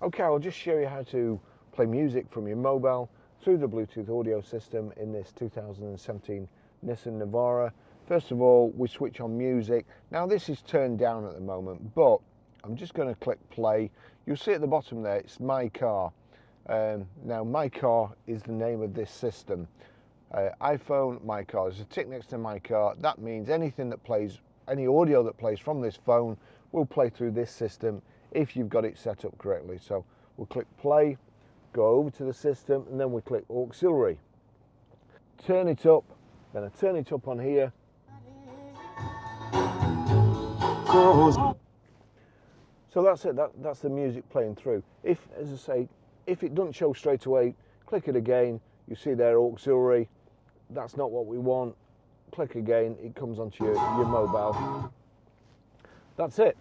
Okay, I'll just show you how to play music from your mobile through the Bluetooth audio system in this 2017 Nissan Navara. First of all, we switch on music. Now this is turned down at the moment, but I'm just going to click play. You'll see at the bottom there, it's My Car. Now My Car is the name of this system. iPhone, My Car. There's a tick next to My Car. That means anything that plays, any audio that plays from this phone will play through this system if you've got it set up correctly. So we'll click play, go over to the system, and then we click auxiliary. Turn it up, then I turn it up on here. So that's it, that's the music playing through. If, as I say, if it doesn't show straight away, click it again, you see there auxiliary, that's not what we want. Click again, it comes onto your mobile. That's it.